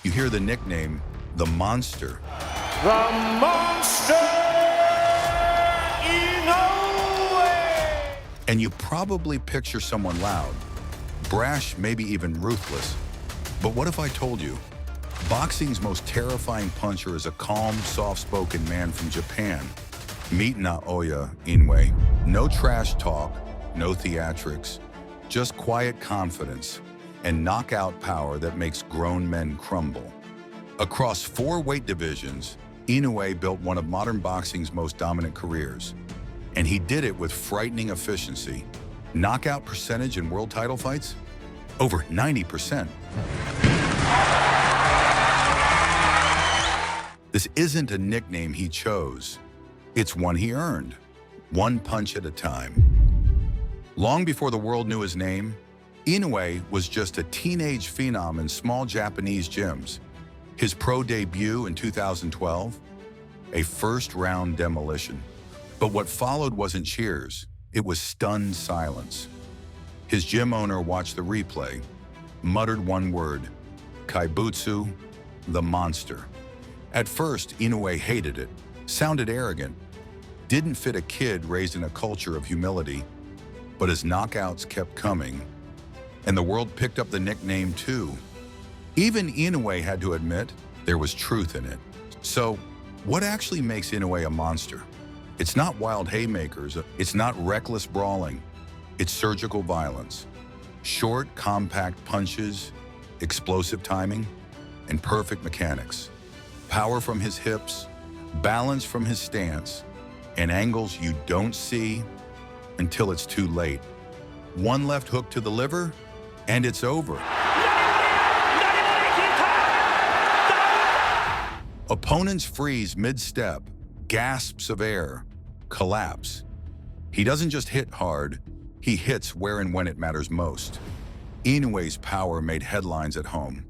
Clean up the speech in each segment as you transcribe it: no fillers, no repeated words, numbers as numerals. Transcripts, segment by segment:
you hear the nickname, the Monster. The Monster Inoue! And you probably picture someone loud, brash, maybe even ruthless. But what if I told you, boxing's most terrifying puncher is a calm, soft-spoken man from Japan. Meet Naoya Inoue. No trash talk, no theatrics, just quiet confidence and knockout power that makes grown men crumble. Across 4 weight divisions, Inoue built one of modern boxing's most dominant careers. And he did it with frightening efficiency. Knockout percentage in world title fights? Over 90%. This isn't a nickname he chose. It's one he earned, one punch at a time. Long before the world knew his name, Inoue was just a teenage phenom in small Japanese gyms. His pro debut in 2012, a first-round demolition. But what followed wasn't cheers, it was stunned silence. His gym owner watched the replay, muttered one word, Kaibutsu, the monster. At first, Inoue hated it, sounded arrogant, didn't fit a kid raised in a culture of humility. But his knockouts kept coming, and the world picked up the nickname too. Even Inoue had to admit there was truth in it. So, what actually makes Inoue a monster? It's not wild haymakers, it's not reckless brawling, it's surgical violence. Short, compact punches, explosive timing, and perfect mechanics. Power from his hips, balance from his stance, and angles you don't see until it's too late. One left hook to the liver, and it's over. Opponents freeze mid-step, gasps of air, collapse. He doesn't just hit hard, he hits where and when it matters most. Inoue's power made headlines at home.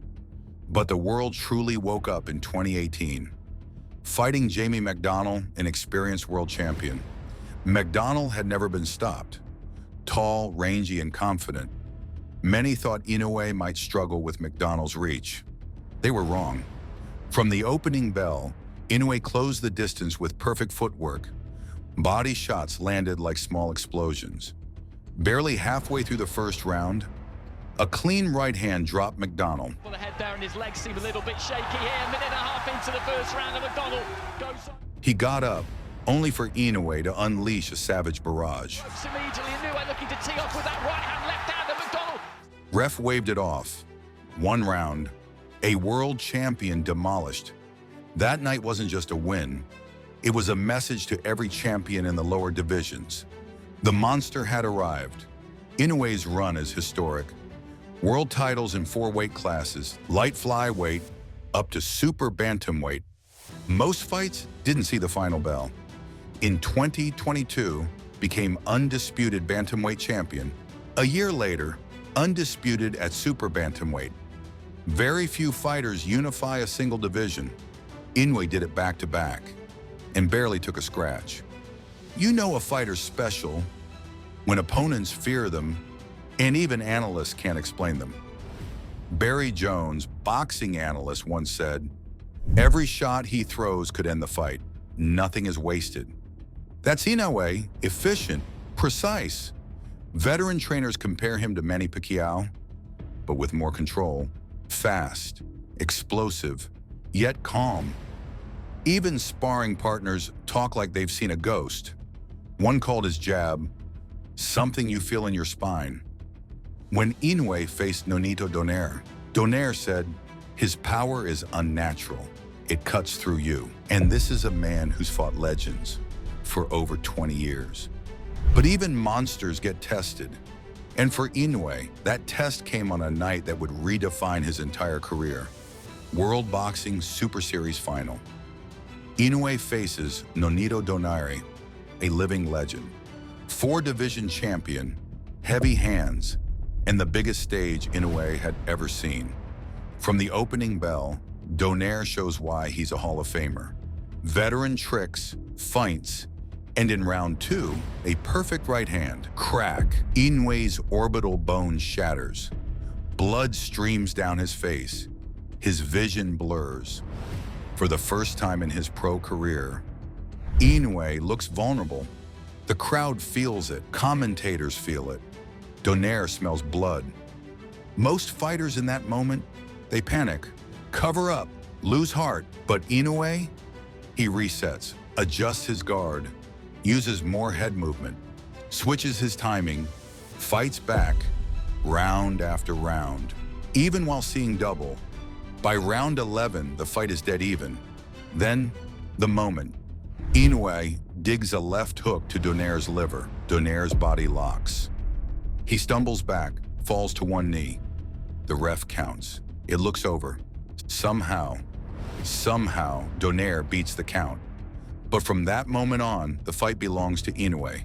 But the world truly woke up in 2018. Fighting Jamie McDonnell, an experienced world champion. McDonnell had never been stopped. Tall, rangy, and confident. Many thought Inoue might struggle with McDonnell's reach. They were wrong. From the opening bell, Inoue closed the distance with perfect footwork. Body shots landed like small explosions. Barely halfway through the first round, a clean right hand dropped McDonnell. The head there and his legs seem a little bit shaky here. A minute and a half into the first round, and McDonnell goes on. He got up, only for Inoue to unleash a savage barrage. Immediately, Inoue looking to tee off with that right hand, left hand of McDonnell. Ref waved it off. 1 round, a world champion demolished. That night wasn't just a win. It was a message to every champion in the lower divisions. The monster had arrived. Inoue's run is historic. World titles in 4 weight classes, light flyweight up to super bantamweight. Most fights didn't see the final bell. In 2022, became undisputed bantamweight champion. A year later, undisputed at super bantamweight. Very few fighters unify a single division. Inoue did it back-to-back and barely took a scratch. You know a fighter's special when opponents fear them and even analysts can't explain them. Barry Jones, boxing analyst, once said, "Every shot he throws could end the fight. Nothing is wasted." That's Inoue, efficient, precise. Veteran trainers compare him to Manny Pacquiao, but with more control. Fast, explosive, yet calm. Even sparring partners talk like they've seen a ghost. One called his jab, "something you feel in your spine." When Inoue faced Nonito Donaire, Donaire said, "His power is unnatural. It cuts through you." And this is a man who's fought legends for over 20 years. But even monsters get tested. And for Inoue, that test came on a night that would redefine his entire career. World Boxing Super Series Final. Inoue faces Nonito Donaire, a living legend. 4-division champion, heavy hands, and the biggest stage Inoue had ever seen. From the opening bell, Donaire shows why he's a Hall of Famer. Veteran tricks, feints, and in round 2, a perfect right hand. Crack. Inoue's orbital bone shatters. Blood streams down his face. His vision blurs. For the first time in his pro career, Inoue looks vulnerable. The crowd feels it. Commentators feel it. Donaire smells blood. Most fighters in that moment, they panic, cover up, lose heart. But Inoue, he resets, adjusts his guard, uses more head movement, switches his timing, fights back, round after round. Even while seeing double, by round 11, the fight is dead even. Then, the moment. Inoue digs a left hook to Donaire's liver. Donaire's body locks. He stumbles back, falls to one knee. The ref counts. It looks over. Somehow, Donaire beats the count. But from that moment on, the fight belongs to Inoue.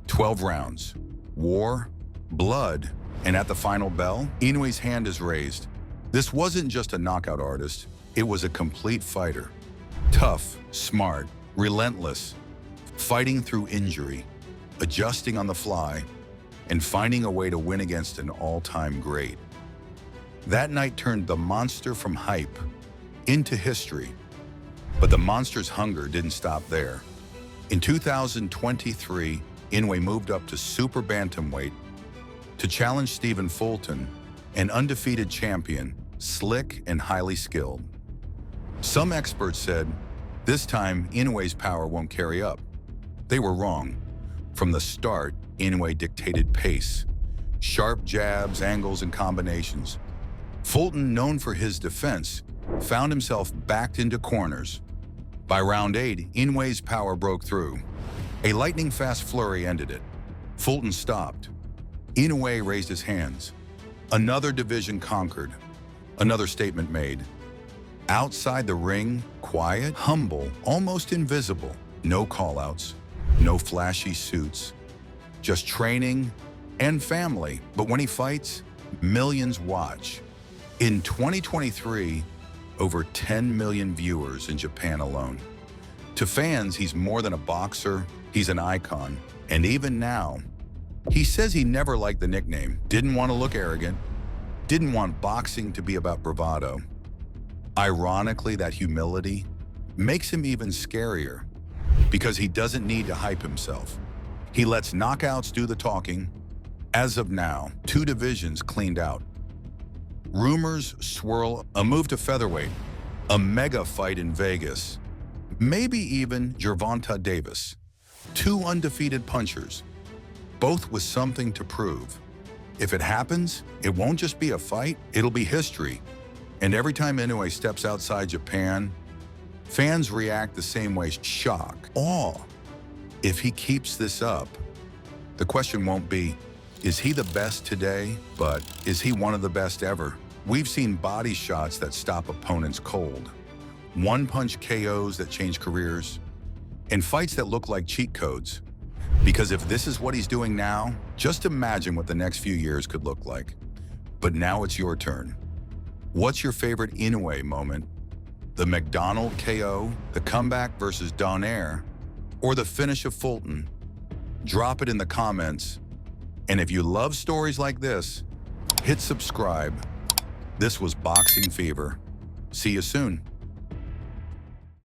12 rounds, war, blood, and at the final bell, Inoue's hand is raised. This wasn't just a knockout artist, it was a complete fighter. Tough, smart, relentless, fighting through injury, adjusting on the fly, and finding a way to win against an all-time great. That night turned the monster from hype into history. But the monster's hunger didn't stop there. In 2023, Inoue moved up to super bantamweight to challenge Stephen Fulton, an undefeated champion, slick and highly skilled. Some experts said, this time Inoue's power won't carry up. They were wrong. From the start, Inoue dictated pace, sharp jabs, angles, and combinations. Fulton, known for his defense, found himself backed into corners. By round 8, Inoue's power broke through. A lightning-fast flurry ended it. Fulton stopped. Inoue raised his hands. Another division conquered. Another statement made. Outside the ring, quiet, humble, almost invisible. No call-outs, no flashy suits. Just training and family. But when he fights, millions watch. In 2023, over 10 million viewers in Japan alone. To fans, he's more than a boxer, he's an icon. And even now, he says he never liked the nickname, didn't want to look arrogant, didn't want boxing to be about bravado. Ironically, that humility makes him even scarier because he doesn't need to hype himself. He lets knockouts do the talking. As of now, 2 divisions cleaned out. Rumors swirl a move to featherweight, a mega fight in Vegas, maybe even Gervonta Davis. 2 undefeated punchers, both with something to prove. If it happens, it won't just be a fight, it'll be history. And every time Inoue steps outside Japan, fans react the same way: shock, awe. If he keeps this up, the question won't be, is he the best today? But is he one of the best ever? We've seen body shots that stop opponents cold, one-punch KOs that change careers, and fights that look like cheat codes. Because if this is what he's doing now, just imagine what the next few years could look like. But now it's your turn. What's your favorite Inoue moment? The McDonald KO, the comeback versus Donaire, or the finish of Fulton? Drop it in the comments. And if you love stories like this, hit subscribe. This was Boxing Fever. See you soon.